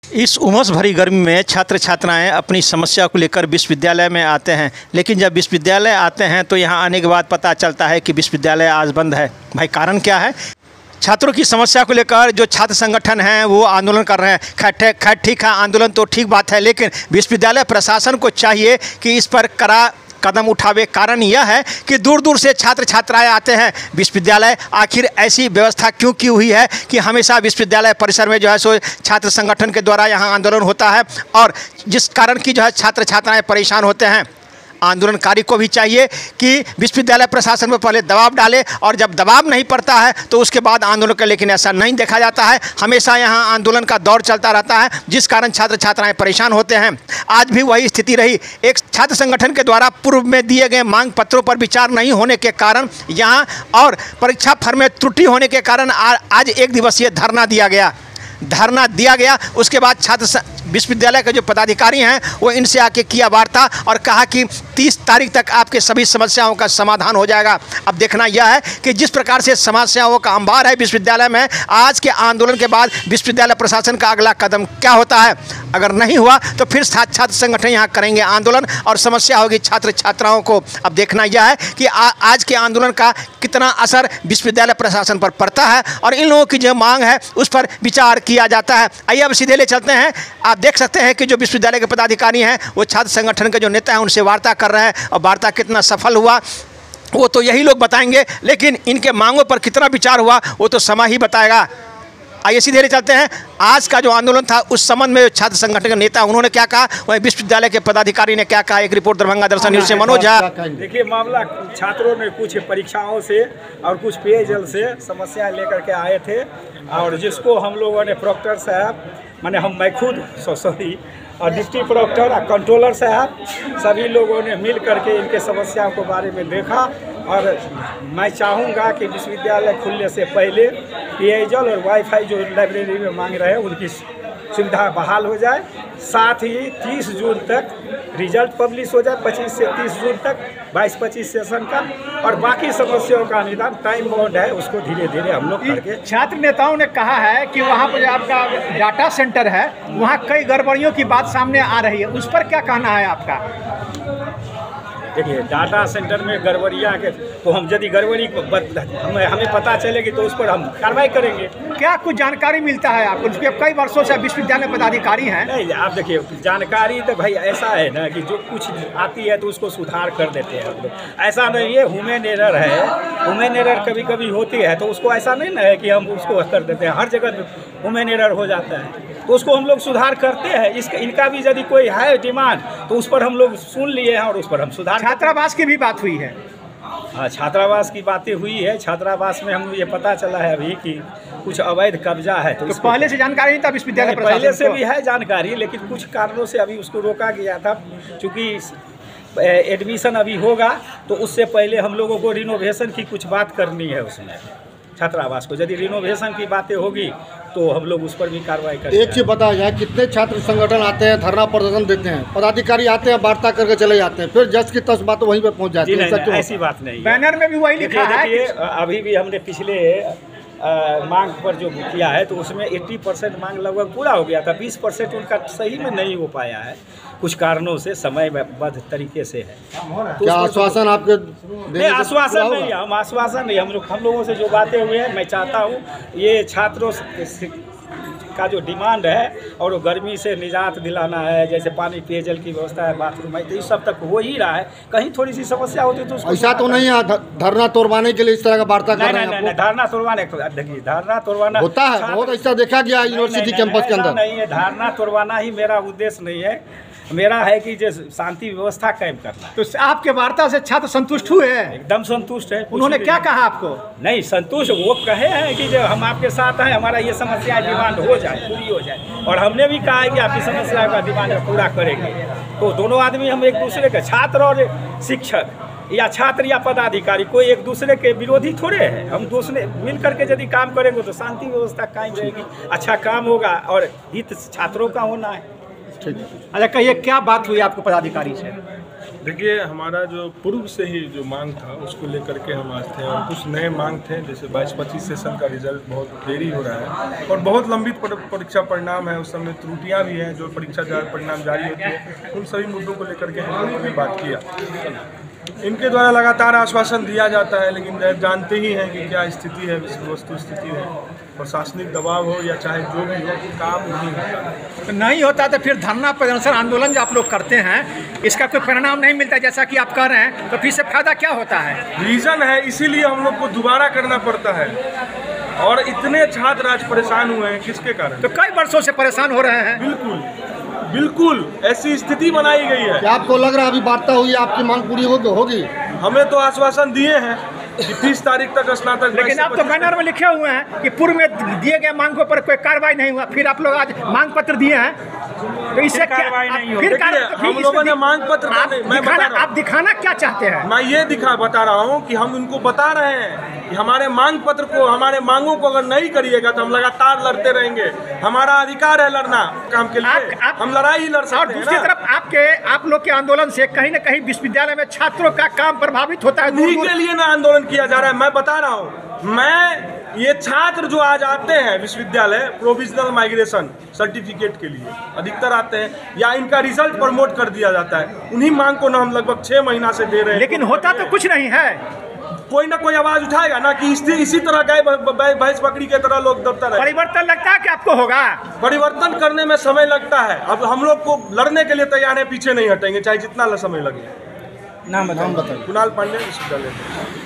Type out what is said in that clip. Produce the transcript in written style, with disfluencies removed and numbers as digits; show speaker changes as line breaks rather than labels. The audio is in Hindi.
इस उमस भरी गर्मी में छात्र छात्राएं अपनी समस्या को लेकर विश्वविद्यालय में आते हैं, लेकिन जब विश्वविद्यालय आते हैं तो यहां आने के बाद पता चलता है कि विश्वविद्यालय आज बंद है। भाई कारण क्या है? छात्रों की समस्या को लेकर जो छात्र संगठन हैं वो आंदोलन कर रहे हैं। खैर ठीक है, आंदोलन तो ठीक बात है, लेकिन विश्वविद्यालय प्रशासन को चाहिए कि इस पर कड़ा कदम उठावे। कारण यह है कि दूर दूर से छात्र छात्राएं आते हैं विश्वविद्यालय। आखिर ऐसी व्यवस्था क्यों की हुई है कि हमेशा विश्वविद्यालय परिसर में जो है सो छात्र संगठन के द्वारा यहाँ आंदोलन होता है, और जिस कारण की जो है छात्र छात्राएं परेशान होते हैं। आंदोलनकारी को भी चाहिए कि विश्वविद्यालय प्रशासन पर पहले दबाव डाले, और जब दबाव नहीं पड़ता है तो उसके बाद आंदोलन करे, लेकिन ऐसा नहीं देखा जाता है। हमेशा यहाँ आंदोलन का दौर चलता रहता है, जिस कारण छात्र छात्राएं परेशान होते हैं। आज भी वही स्थिति रही। एक छात्र संगठन के द्वारा पूर्व में दिए गए मांग पत्रों पर विचार नहीं होने के कारण यहाँ और परीक्षा फर्म में त्रुटि होने के कारण आज एक दिवसीय धरना दिया गया। उसके बाद छात्र विश्वविद्यालय के जो पदाधिकारी हैं वो इनसे आके किया वार्ता और कहा कि 30 तारीख तक आपके सभी समस्याओं का समाधान हो जाएगा। अब देखना यह है कि जिस प्रकार से समस्याओं का अंबार है विश्वविद्यालय में, आज के आंदोलन के बाद विश्वविद्यालय प्रशासन का अगला कदम क्या होता है। अगर नहीं हुआ तो फिर छात्र संगठन यहाँ करेंगे आंदोलन और समस्या होगी छात्र छात्राओं को। अब देखना यह है कि आज के आंदोलन का कितना असर विश्वविद्यालय प्रशासन पर पड़ता है और इन लोगों की जो मांग है उस पर विचार किया जाता है। आइए अब सीधे ले चलते हैं। आप देख सकते हैं कि जो विश्वविद्यालय के पदाधिकारी हैं वो छात्र संगठन के जो नेता हैं उनसे वार्ता कर रहे हैं, और वार्ता कितना सफल हुआ वो तो यही लोग बताएंगे, लेकिन इनके मांगों पर कितना विचार हुआ वो तो समय ही बताएगा। आइए सीधे ले चलते हैं। आज का जो आंदोलन था उस संबंध में छात्र संगठन के नेता उन्होंने क्या कहा, वहीं विश्वविद्यालय के पदाधिकारी ने क्या कहा। एक रिपोर्ट दरभंगा दर्शन न्यूज से मनोज झा।
देखिए, मामला छात्रों ने कुछ परीक्षाओं से और कुछ पेयजल से समस्या लेकर के आए थे, और जिसको हम लोगों ने प्रोक्टर साहब मैं खुद और डिप्टी प्रोक्टर और कंट्रोलर साहब सभी लोगों ने मिल करके इनके समस्याओं के बारे में देखा। और मैं चाहूँगा कि विश्वविद्यालय खुलने से पहले पेयजल और वाईफाई जो लाइब्रेरी में मांग रहे हैं उनकी सुविधा बहाल हो जाए। साथ ही 30 जून तक रिजल्ट पब्लिश हो जाए, 25 से 30 जून तक 22-25 सेशन का, और बाकी समस्याओं का निदान टाइम बाउंड है उसको धीरे धीरे हम लोग करके।
छात्र नेताओं ने कहा है कि वहाँ पर जो आपका डाटा सेंटर है वहाँ कई गड़बड़ियों की बात सामने आ रही है, उस पर क्या कहना है आपका?
देखिए, डाटा सेंटर में गड़बड़ियाँ के तो हम यदि गड़बड़ी हमें पता चलेगी तो उस पर हम कार्रवाई करेंगे।
क्या कुछ जानकारी मिलता है आपको? कई वर्षों से विश्वविद्यालय पदाधिकारी हैं।
नहीं, आप देखिए, जानकारी तो भाई ऐसा है ना कि जो कुछ आती है तो उसको सुधार कर देते हैं हम लोग। ऐसा नहीं है, ह्यूमन एरर है, ह्यूमन एरर कभी कभी होती है तो उसको ऐसा नहीं ना है कि हम उसको कर देते हैं। हर जगह ह्यूमन एरर हो जाता है तो उसको हम लोग सुधार करते हैं। इनका भी यदि कोई है डिमांड तो उस पर हम लोग सुन लिए हैं और उस पर हम सुधार।
छात्रावास की भी बात हुई है।
हाँ, छात्रावास की बातें हुई है। छात्रावास में हम ये पता चला है अभी कि कुछ अवैध कब्जा है। तो
पहले से जानकारी नहीं था विश्वविद्यालय प्रशासन
पहले से भी है जानकारी, लेकिन कुछ कारणों से अभी उसको रोका गया था। चूँकि एडमिशन अभी होगा तो उससे पहले हम लोगों को रिनोवेशन की कुछ बात करनी है उसमें छात्रावास को। यदि रिनोवेशन की बातें होगी तो हम लोग उस पर भी कार्रवाई करेंगे।
एक चीज़ बताया जाए, कितने छात्र संगठन आते हैं, धरना प्रदर्शन देते हैं, पदाधिकारी आते हैं, वार्ता करके चले जाते हैं, फिर जज की 10 बात वहीं पर पहुंच जाती है।
ऐसी बात नहीं है।
बैनर में भी वही लिखा है।
अभी भी हमने पिछले मांग पर जो किया है तो उसमें 80% मांग लगभग पूरा हो गया था। 20% उनका सही में नहीं हो पाया है, कुछ कारणों से समयबद्ध तरीके से है।
तो क्या आश्वासन आपके?
नहीं, आश्वासन नहीं, हम आश्वासन नहीं, हम लोगों से जो बातें हुई हैं, मैं चाहता हूँ ये छात्रों का जो डिमांड है और वो गर्मी से निजात दिलाना है, जैसे पानी पेयजल की व्यवस्था है, बाथरूम है, तो इस सब तक हो ही रहा है। कहीं थोड़ी सी समस्या होती है तो उसको
ऐसा तो नहीं है धरना तोड़वाने के लिए इस तरह का वार्ता कर रहे हैं?
नहीं, धरना तोड़वाने, देखिए धरना तोड़वाना
होता है, बहुत ऐसा देखा गया यूनिवर्सिटी कैंपस के अंदर।
नहीं है, धरना तोड़वाना ही मेरा उद्देश्य नहीं है। मेरा है कि जो शांति व्यवस्था कायम करना है।
तो आपके वार्ता से छात्र संतुष्ट हुए?
एकदम संतुष्ट है।
उन्होंने क्या कहा आपको?
नहीं, संतुष्ट वो कहे हैं कि जो हम आपके साथ हैं, हमारा ये समस्या डिमांड हो जाए, पूरी हो जाए, और हमने भी कहा है कि आपकी समस्या का डिमांड पूरा करेंगे। तो दोनों आदमी हम एक दूसरे के, छात्र और शिक्षक या छात्र या पदाधिकारी, कोई एक दूसरे के विरोधी थोड़े हैं। हम दूसरे मिल करके यदि काम करेंगे तो शांति व्यवस्था कायम रहेगी, अच्छा काम होगा और हित छात्रों का होना है।
अच्छा, कहिए क्या बात हुई आपको पदाधिकारी से?
देखिए, हमारा जो पूर्व से ही जो मांग था उसको लेकर के हम आज थे, और कुछ नए मांग थे, जैसे 22-25 सेशन का रिजल्ट बहुत देरी हो रहा है और बहुत लंबित परीक्षा परिणाम है, उस समय त्रुटियां भी हैं जो परीक्षा परिणाम जारी होती है। उन सभी मुद्दों को लेकर के हम लोगों ने बात किया। इनके द्वारा लगातार आश्वासन दिया जाता है, लेकिन जानते ही हैं कि क्या स्थिति है, वस्तु स्थिति है, प्रशासनिक दबाव हो या चाहे जो भी हो, काम नहीं होता।
नहीं होता तो फिर धरना प्रदर्शन आंदोलन जो आप लोग करते हैं इसका कोई परिणाम नहीं मिलता जैसा कि आप कह रहे हैं, तो फिर से फायदा क्या होता है?
रीज़न है, इसीलिए हम लोग को दोबारा करना पड़ता है। और इतने छात्र आज परेशान हुए हैं, किसके कारण?
तो कई वर्षों से परेशान हो रहे हैं।
बिल्कुल बिल्कुल ऐसी स्थिति बनाई गई है।
क्या आपको लग रहा है अभी वार्ता हुई, आपकी मांग पूरी होगी?
हमें तो आश्वासन दिए हैं कि 30 तारीख तक स्नातक।
लेकिन आप तो बैनर में लिखे हुए हैं कि पूर्व में दिए गए मांगों पर कोई कार्रवाई नहीं हुआ, फिर आप लोग आज मांग पत्र दिए हैं, तो इससे कार्रवाई नहीं हो। फिर
हम लोगों ने मांग पत्र
आप दिखाना क्या चाहते हैं?
मैं ये बता रहा हूँ कि हम इनको बता रहे हैं कि हमारे मांग पत्र को, हमारे मांगों को अगर नहीं करिएगा तो हम लगातार लड़ते रहेंगे। हमारा अधिकार है लड़ना काम के लिए, हम लड़ाई ही लड़ सकते हैं।
और दूसरी तरफ आप लोग के आंदोलन से कहीं न कहीं विश्वविद्यालय में छात्रों का काम प्रभावित होता है।
उन्हीं के लिए ना आंदोलन किया जा रहा है। मैं बता रहा हूँ, ये छात्र जो आज आते हैं विश्वविद्यालय प्रोविजनल माइग्रेशन सर्टिफिकेट के लिए अधिकतर आते हैं, या इनका रिजल्ट प्रमोट कर दिया जाता है, उन्हीं मांग को ना हम लगभग 6 महीना से दे रहे हैं।
लेकिन होता तो कुछ नहीं है।
कोई ना कोई आवाज उठाएगा ना कि इसी तरह गाय भैंस बकरी के तरह लोग दबता रहे।
परिवर्तन लगता है कि आपको होगा?
परिवर्तन करने में समय लगता है। अब हम लोग को लड़ने के लिए तैयार है, पीछे नहीं हटेंगे चाहे जितना समय लगे।
नाम बताइए।
कुणाल पांडे, विश्वविद्यालय।